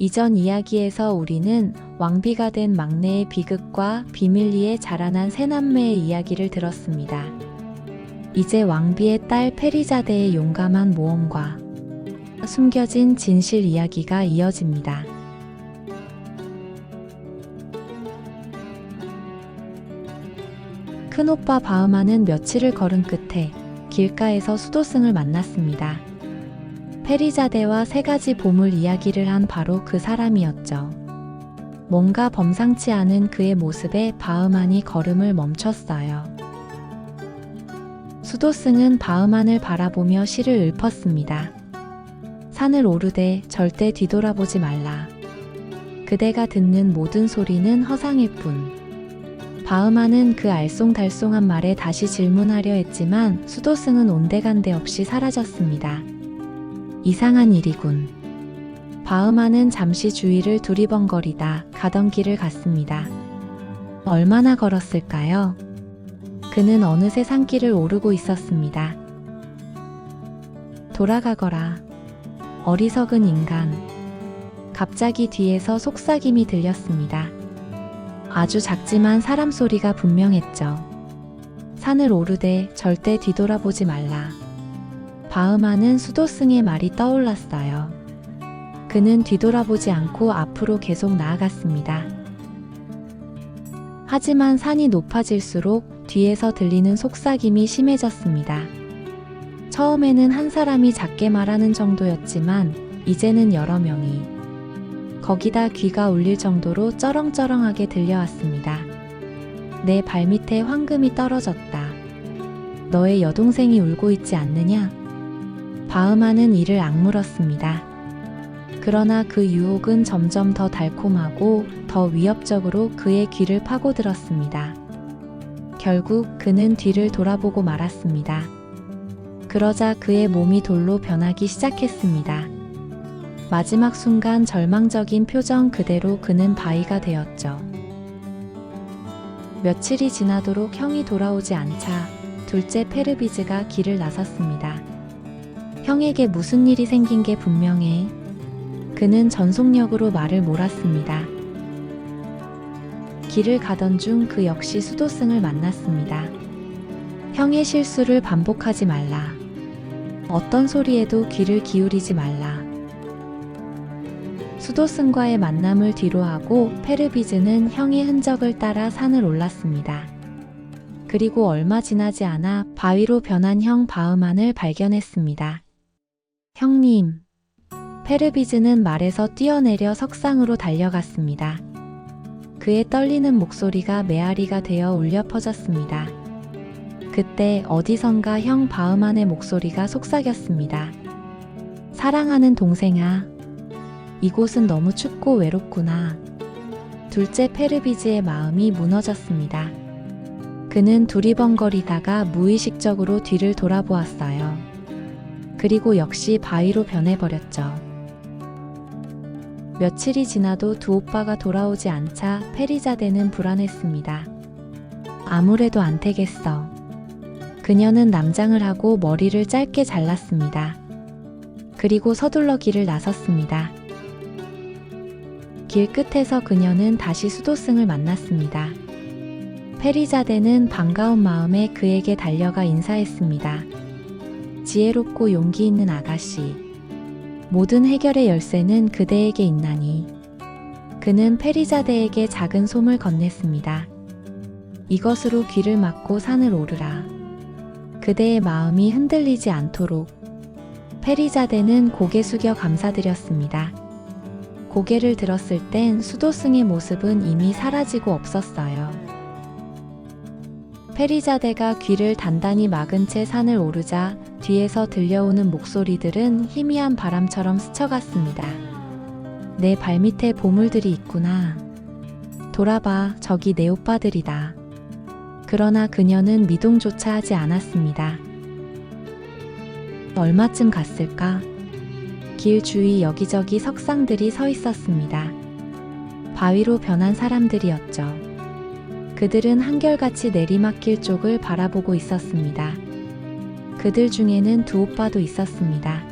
이전 이야기에서 우리는 왕비가 된 막내의 비극과 비밀리에 자라난 세 남매의 이야기를 들었습니다. 이제 왕비의 딸 페리자데의 용감한 모험과 숨겨진 진실 이야기가 이어집니다. 큰오빠 바흐만은 며칠을 걸은 끝에 길가에서 수도승을 만났습니다. 페리자데와 세 가지 보물 이야기를 한 바로 그 사람이었죠. 뭔가 범상치 않은 그의 모습에 바흐만이 걸음을 멈췄어요. 수도승은 바흐만을 바라보며 시를 읊었습니다. 산을 오르되 절대 뒤돌아보지 말라. 그대가 듣는 모든 소리는 허상일 뿐. 바흐만은 그 알쏭달쏭한 말에 다시 질문하려 했지만 수도승은 온데간데 없이 사라졌습니다. 이상한 일이군. 바흐만은 잠시 주위를 두리번거리다 가던 길을 갔습니다. 얼마나 걸었을까요? 그는 어느새 산길을 오르고 있었습니다. 돌아가거라. 어리석은 인간. 갑자기 뒤에서 속삭임이 들렸습니다. 아주 작지만 사람 소리가 분명했죠. 산을 오르되 절대 뒤돌아보지 말라. 바흐만은 수도승의 말이 떠올랐어요. 그는 뒤돌아보지 않고 앞으로 계속 나아갔습니다. 하지만 산이 높아질수록 뒤에서 들리는 속삭임이 심해졌습니다. 처음에는 한 사람이 작게 말하는 정도였지만 이제는 여러 명이, 거기다 귀가 울릴 정도로 쩌렁쩌렁하게 들려왔습니다. 내 발밑에 황금이 떨어졌다. 너의 여동생이 울고 있지 않느냐? 바흐만은 이를 악물었습니다. 그러나 그 유혹은 점점 더 달콤하고 더 위협적으로 그의 귀를 파고들었습니다. 결국 그는 뒤를 돌아보고 말았습니다. 그러자 그의 몸이 돌로 변하기 시작했습니다. 마지막 순간 절망적인 표정 그대로 그는 바위가 되었죠. 며칠이 지나도록 형이 돌아오지 않자 둘째 페르비즈가 길을 나섰습니다. 형에게 무슨 일이 생긴 게 분명해. 그는 전속력으로 말을 몰았습니다. 길을 가던 중 그 역시 수도승을 만났습니다. 형의 실수를 반복하지 말라. 어떤 소리에도 귀를 기울이지 말라. 수도승과의 만남을 뒤로하고 페르비즈는 형의 흔적을 따라 산을 올랐습니다. 그리고 얼마 지나지 않아 바위로 변한 형 바흐만을 발견했습니다. 형님. 페르비즈는 말에서 뛰어내려 석상으로 달려갔습니다. 그의 떨리는 목소리가 메아리가 되어 울려 퍼졌습니다. 그때 어디선가 형 바흐만의 목소리가 속삭였습니다. 사랑하는 동생아, 이곳은 너무 춥고 외롭구나. 둘째 페르비즈의 마음이 무너졌습니다. 그는 두리번거리다가 무의식적으로 뒤를 돌아보았어요. 그리고 역시 바위로 변해버렸죠. 며칠이 지나도 두 오빠가 돌아오지 않자 페리자데는 불안했습니다. 아무래도 안 되겠어. 그녀는 남장을 하고 머리를 짧게 잘랐습니다. 그리고 서둘러 길을 나섰습니다. 길 끝에서 그녀는 다시 수도승을 만났습니다. 페리자데는 반가운 마음에 그에게 달려가 인사했습니다. 지혜롭고 용기 있는 아가씨. 모든 해결의 열쇠는 그대에게 있나니. 그는 페리자데에게 작은 솜을 건넸습니다. 이것으로 귀를 막고 산을 오르라. 그대의 마음이 흔들리지 않도록. 페리자데는 고개 숙여 감사드렸습니다. 고개를 들었을 땐 수도승의 모습은 이미 사라지고 없었어요. 페리자데가 귀를 단단히 막은 채 산을 오르자 뒤에서 들려오는 목소리들은 희미한 바람처럼 스쳐갔습니다. 내 발밑에 보물들이 있구나. 돌아봐, 저기 내 오빠들이다. 그러나 그녀는 미동조차 하지 않았습니다. 얼마쯤 갔을까? 길 주위 여기저기 석상들이 서 있었습니다. 바위로 변한 사람들이었죠. 그들은 한결같이 내리막길 쪽을 바라보고 있었습니다. 그들 중에는 두 오빠도 있었습니다.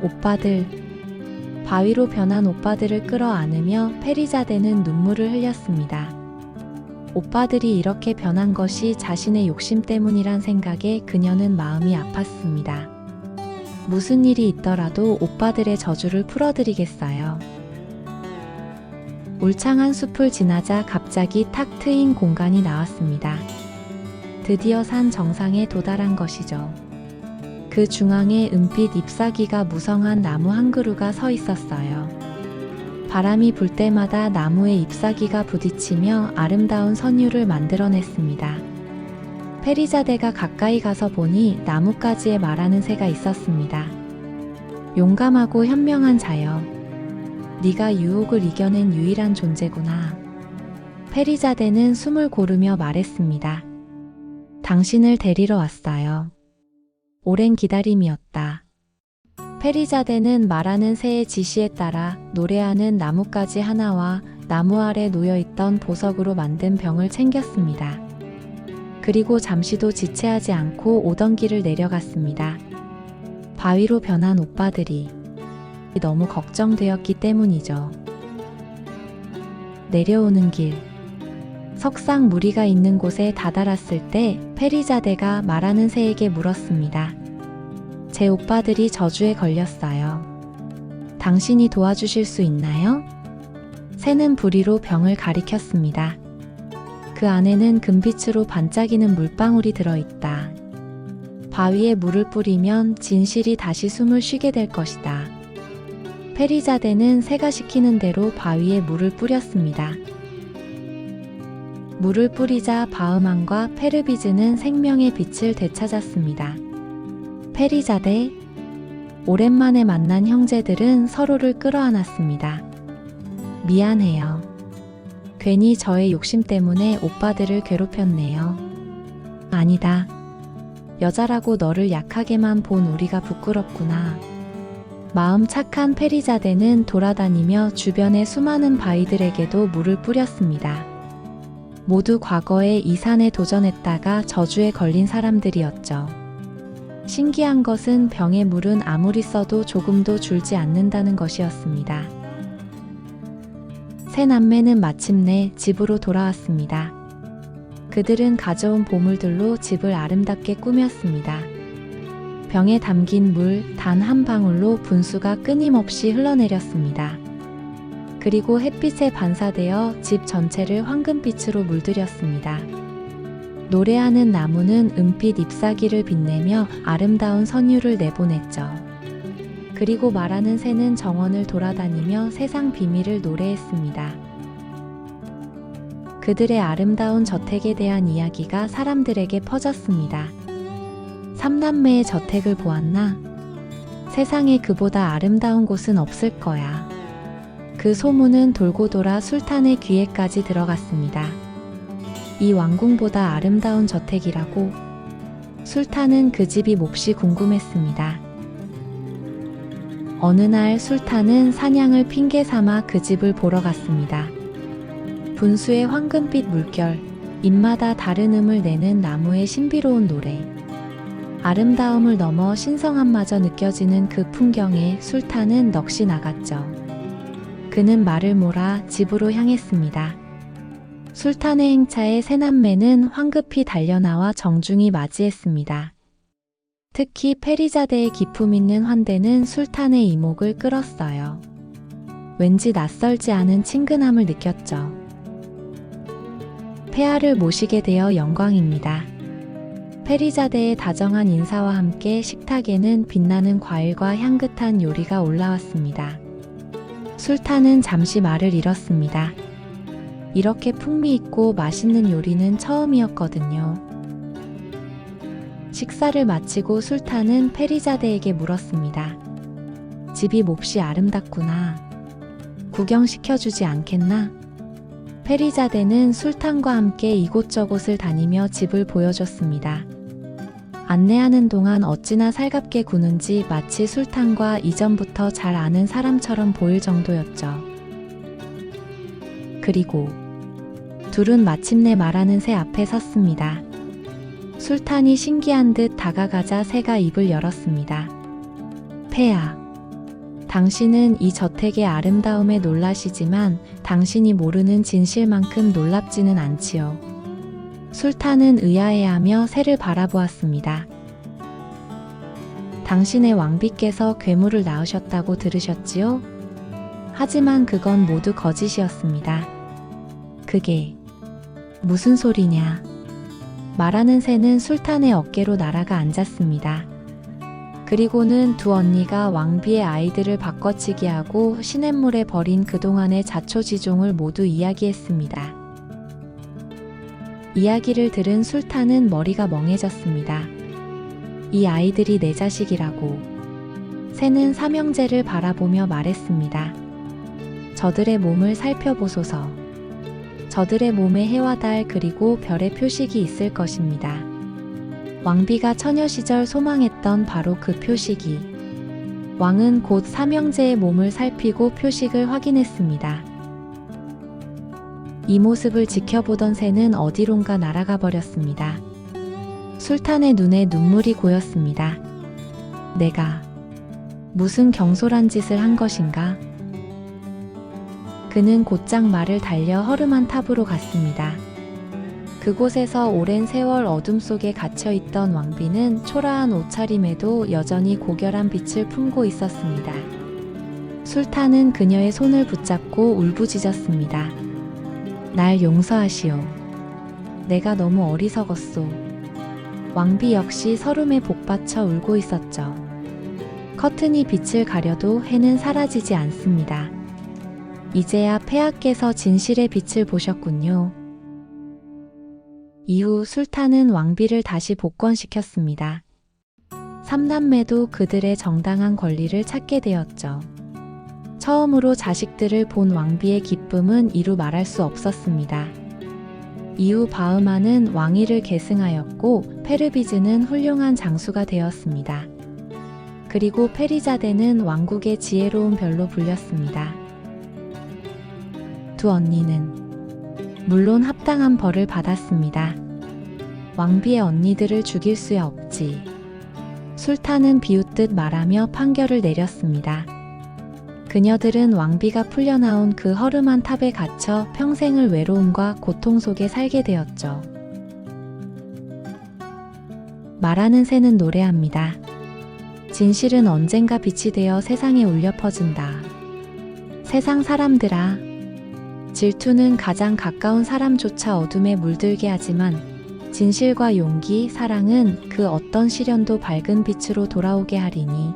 오빠들. 바위로 변한 오빠들을 끌어안으며 페리자데는 눈물을 흘렸습니다. 오빠들이 이렇게 변한 것이 자신의 욕심 때문이란 생각에 그녀는 마음이 아팠습니다. 무슨 일이 있더라도 오빠들의 저주를 풀어드리겠어요. 울창한 숲을 지나자 갑자기 탁 트인 공간이 나왔습니다. 드디어 산 정상에 도달한 것이죠. 그 중앙에 은빛 잎사귀가 무성한 나무 한 그루가 서 있었어요. 바람이 불 때마다 나무에 잎사귀가 부딪히며 아름다운 선율을 만들어냈습니다. 페리자데가 가까이 가서 보니 나뭇가지에 말하는 새가 있었습니다. 용감하고 현명한 자여, 네가 유혹을 이겨낸 유일한 존재구나. 페리자데는 숨을 고르며 말했습니다. 당신을 데리러 왔어요. 오랜 기다림이었다. 페리자데는 말하는 새의 지시에 따라 노래하는 나뭇가지 하나와 나무 아래 놓여있던 보석으로 만든 병을 챙겼습니다. 그리고 잠시도 지체하지 않고 오던 길을 내려갔습니다. 바위로 변한 오빠들이 너무 걱정되었기 때문이죠. 내려오는 길. 석상 무리가 있는 곳에 다다랐을 때 페리자데가 말하는 새에게 물었습니다. 제 오빠들이 저주에 걸렸어요. 당신이 도와주실 수 있나요? 새는 부리로 병을 가리켰습니다. 그 안에는 금빛으로 반짝이는 물방울이 들어있다. 바위에 물을 뿌리면 진실이 다시 숨을 쉬게 될 것이다. 페리자데는 새가 시키는 대로 바위에 물을 뿌렸습니다. 물을 뿌리자 바흐만과 페르비즈는 생명의 빛을 되찾았습니다. 페리자데, 오랜만에 만난 형제들은 서로를 끌어안았습니다. 미안해요. 괜히 저의 욕심 때문에 오빠들을 괴롭혔네요. 아니다. 여자라고 너를 약하게만 본 우리가 부끄럽구나. 마음 착한 페리자데는 돌아다니며 주변의 수많은 바위들에게도 물을 뿌렸습니다. 모두 과거에 이 산에 도전했다가 저주에 걸린 사람들이었죠. 신기한 것은 병의 물은 아무리 써도 조금도 줄지 않는다는 것이었습니다. 세 남매는 마침내 집으로 돌아왔습니다. 그들은 가져온 보물들로 집을 아름답게 꾸몄습니다. 병에 담긴 물 단 한 방울로 분수가 끊임없이 흘러내렸습니다. 그리고 햇빛에 반사되어 집 전체를 황금빛으로 물들였습니다. 노래하는 나무는 은빛 잎사귀를 빛내며 아름다운 선율을 내보냈죠. 그리고 말하는 새는 정원을 돌아다니며 세상 비밀을 노래했습니다. 그들의 아름다운 저택에 대한 이야기가 사람들에게 퍼졌습니다. 삼남매의 저택을 보았나? 세상에 그보다 아름다운 곳은 없을 거야. 그 소문은 돌고 돌아 술탄의 귀에까지 들어갔습니다. 이 왕궁보다 아름다운 저택이라고? 술탄은 그 집이 몹시 궁금했습니다. 어느 날 술탄은 사냥을 핑계 삼아 그 집을 보러 갔습니다. 분수의 황금빛 물결, 잎마다 다른 음을 내는 나무의 신비로운 노래. 아름다움을 넘어 신성함마저 느껴지는 그 풍경에 술탄은 넋이 나갔죠. 그는 말을 몰아 집으로 향했습니다. 술탄의 행차에 세 남매는 황급히 달려나와 정중히 맞이했습니다. 특히 페리자데의 기품 있는 환대는 술탄의 이목을 끌었어요. 왠지 낯설지 않은 친근함을 느꼈죠. 폐하를 모시게 되어 영광입니다. 페리자데의 다정한 인사와 함께 식탁에는 빛나는 과일과 향긋한 요리가 올라왔습니다. 술탄은 잠시 말을 잃었습니다. 이렇게 풍미있고 맛있는 요리는 처음이었거든요. 식사를 마치고 술탄은 페리자데에게 물었습니다. 집이 몹시 아름답구나. 구경시켜주지 않겠나? 페리자데는 술탄과 함께 이곳저곳을 다니며 집을 보여줬습니다. 안내하는 동안 어찌나 살갑게 구는지 마치 술탄과 이전부터 잘 아는 사람처럼 보일 정도였죠. 그리고 둘은 마침내 말하는 새 앞에 섰습니다. 술탄이 신기한 듯 다가가자 새가 입을 열었습니다. 폐하, 당신은 이 저택의 아름다움에 놀라시지만 당신이 모르는 진실만큼 놀랍지는 않지요. 술탄은 의아해하며 새를 바라보았습니다. 당신의 왕비께서 괴물을 낳으셨다고 들으셨지요? 하지만 그건 모두 거짓이었습니다. 그게 무슨 소리냐? 말하는 새는 술탄의 어깨로 날아가 앉았습니다. 그리고는 두 언니가 왕비의 아이들을 바꿔치기 하고 시냇물에 버린 그동안의 자초지종을 모두 이야기했습니다. 이야기를 들은 술탄은 머리가 멍해졌습니다. 이 아이들이 내 자식이라고. 새는 삼형제를 바라보며 말했습니다. 저들의 몸을 살펴보소서. 저들의 몸에 해와 달 그리고 별의 표식이 있을 것입니다. 왕비가 처녀 시절 소망했던 바로 그 표식이. 왕은 곧 삼형제의 몸을 살피고 표식을 확인했습니다. 이 모습을 지켜보던 새는 어디론가 날아가 버렸습니다. 술탄의 눈에 눈물이 고였습니다. 내가 무슨 경솔한 짓을 한 것인가? 그는 곧장 말을 달려 허름한 탑으로 갔습니다. 그곳에서 오랜 세월 어둠 속에 갇혀있던 왕비는 초라한 옷차림에도 여전히 고결한 빛을 품고 있었습니다. 술탄은 그녀의 손을 붙잡고 울부짖었습니다. 날 용서하시오. 내가 너무 어리석었소. 왕비 역시 서름에 복받쳐 울고 있었죠. 커튼이 빛을 가려도 해는 사라지지 않습니다. 이제야 폐하께서 진실의 빛을 보셨군요. 이후 술탄은 왕비를 다시 복권시켰습니다. 삼남매도 그들의 정당한 권리를 찾게 되었죠. 처음으로 자식들을 본 왕비의 기쁨은 이루 말할 수 없었습니다. 이후 바흐마는 왕위를 계승하였고 페르비즈는 훌륭한 장수가 되었습니다. 그리고 페리자데는 왕국의 지혜로운 별로 불렸습니다. 두 언니는 물론 합당한 벌을 받았습니다. 왕비의 언니들을 죽일 수야 없지. 술탄은 비웃듯 말하며 판결을 내렸습니다. 그녀들은 왕비가 풀려나온 그 허름한 탑에 갇혀 평생을 외로움과 고통 속에 살게 되었죠. 말하는 새는 노래합니다. 진실은 언젠가 빛이 되어 세상에 울려 퍼진다. 세상 사람들아, 질투는 가장 가까운 사람조차 어둠에 물들게 하지만 진실과 용기, 사랑은 그 어떤 시련도 밝은 빛으로 돌아오게 하리니